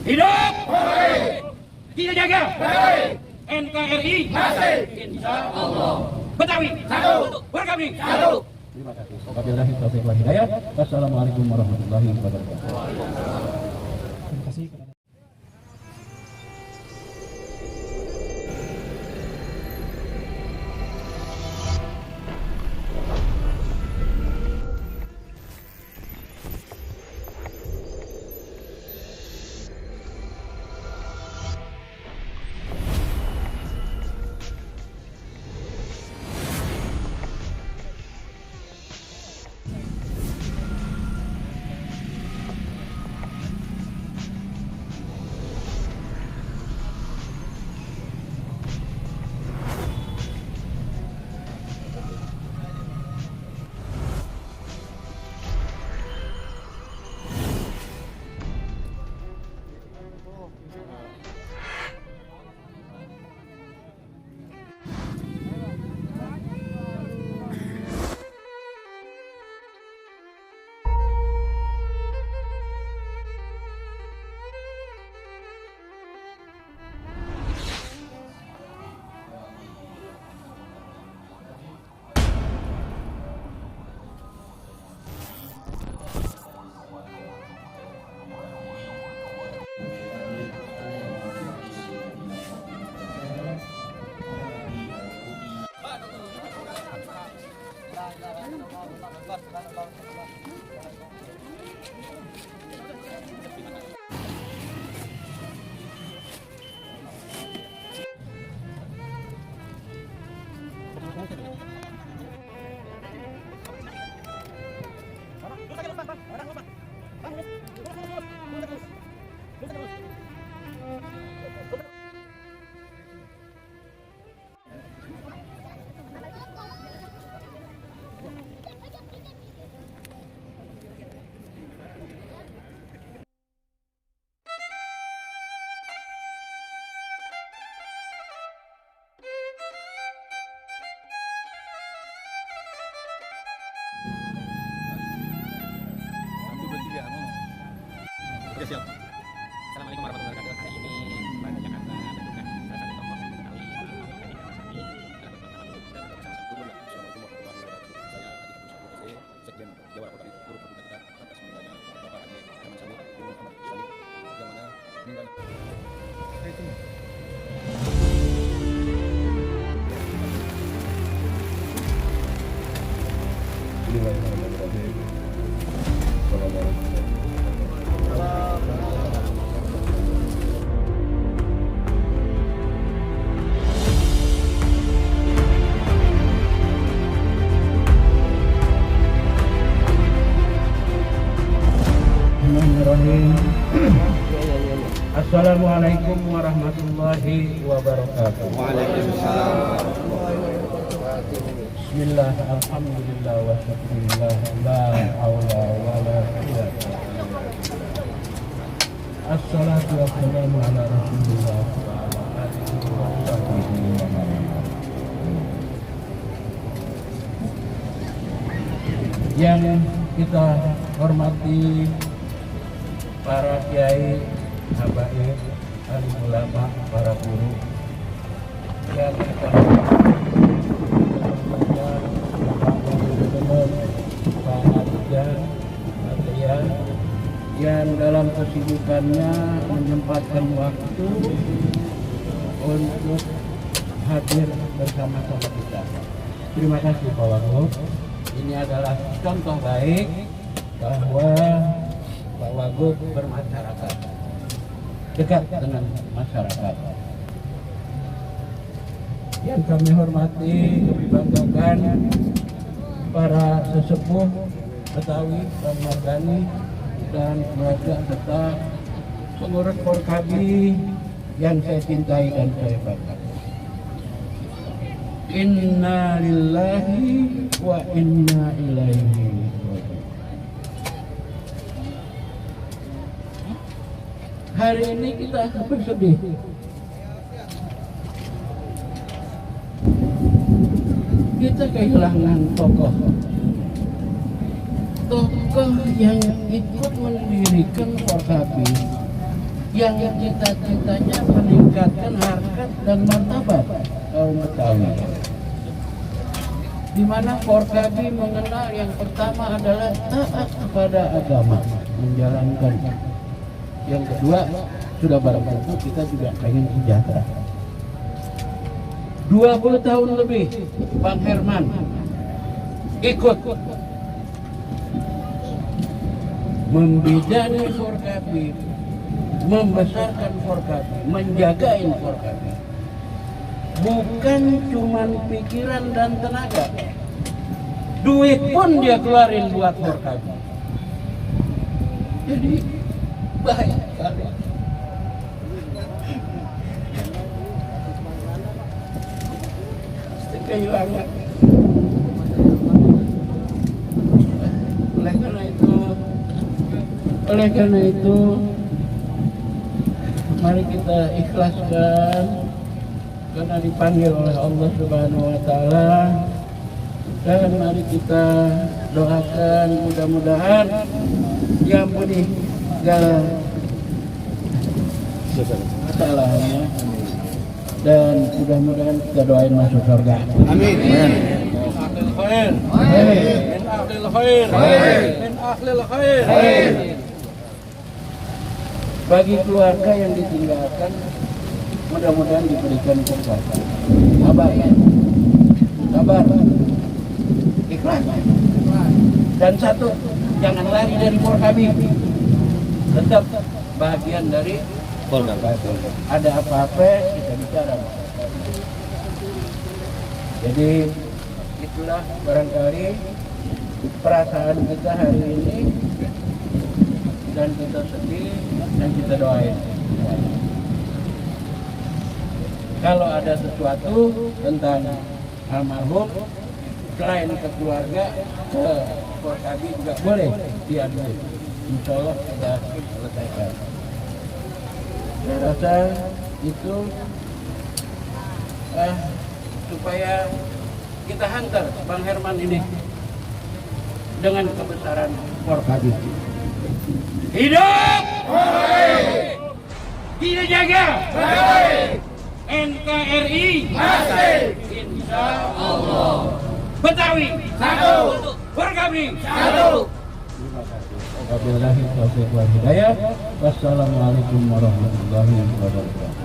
Hidup! Kita jaga! NKRI masih, insya Allah. Betawi satu, Warkabing satu. Terima kasih. Wabillahi taufiq wal hidayah. Wassalamualaikum warahmatullahi wabarakatuh. Terima kasih. Oke, siap. Assalamualaikum warahmatullahi wabarakatuh. Hari ini Polda Jakarta menentukan salah satu tokoh Betawi Sekjen Jawa Kota Guru Pendidikan atas meninggalnya Bapak Haji Herman Sani, Guru Ahmad Sani, yang mana meninggal. Assalamualaikum warahmatullahi wabarakatuh. Waalaikumsalam. Bismillah, alhamdulillah, wa syukurillah, la hawla wa la quwwata. Assalatu wassalamu ala rasulillah wa ala alihi wa sahbihi wa man wala. Yang kita hormati para kiai, habaib, alim ulama, para guru yang kita yang dalam kesibukannya menyempatkan waktu untuk hadir bersama-sama kita. Terima kasih Pak Wagub. Ini adalah contoh baik bahwa Pak Wagub bermasyarakat, dekat dengan masyarakat. Yang kami hormati, kami banggakan para sesepuh Betawi, Bang Mardani, dan keluarga serta pengurus Polkabi yang saya cintai dan saya banggakan. Inna lillahi wa inna ilaihi raji'un. Hari ini kita bersedih. Kita kehilangan tokoh yang ikut mendirikan Polkabi, yang cita-citanya meningkatkan harkat dan martabat kaum Betawi. Di mana Forkabi mengenal yang pertama adalah taat kepada agama, menjalankan. Yang kedua, sudah barang tentu kita juga pengen sejahtera. 20 tahun lebih Bang Herman ikut membidani Forkabi, membesarkan Forkabi, menjagain Forkabi. Bukan cuman pikiran dan tenaga, duit pun dia keluarin buat Forkabi. Jadi bahaya sekali. Kehilangan. Oleh karena itu, mari kita ikhlaskan karena dipanggil oleh Allah Subhanahu wa taala, dan mari kita doakan mudah-mudahan diampuni segala kesalahannya, dan mudah-mudahan kita doain masuk surga. Amin. Bagi keluarga yang ditinggalkan, mudah-mudahan diberikan kekuatan. Sabar, ikhlas. Dan satu, jangan lari dari Forkabi. Tetap bagian dari Forkabi. Ada apa-apa kita bicara. Jadi itulah barangkali perasaan kita hari ini, dan kita sedih dan kita doain. Kalau ada sesuatu tentang almarhum, selain ke keluarga, ke Forkabi juga boleh diadu. Insya Allah kita selesaikan. Saya rasa itu supaya kita hantar Bang Herman ini dengan kebesaran Forkabi. Hidup! Kita jaga! NKRI masih, insya Allah. Betawi satu, Forkabi satu. Wabillahi taufiq wal hidayah. Wassalamualaikum warahmatullahi wabarakatuh.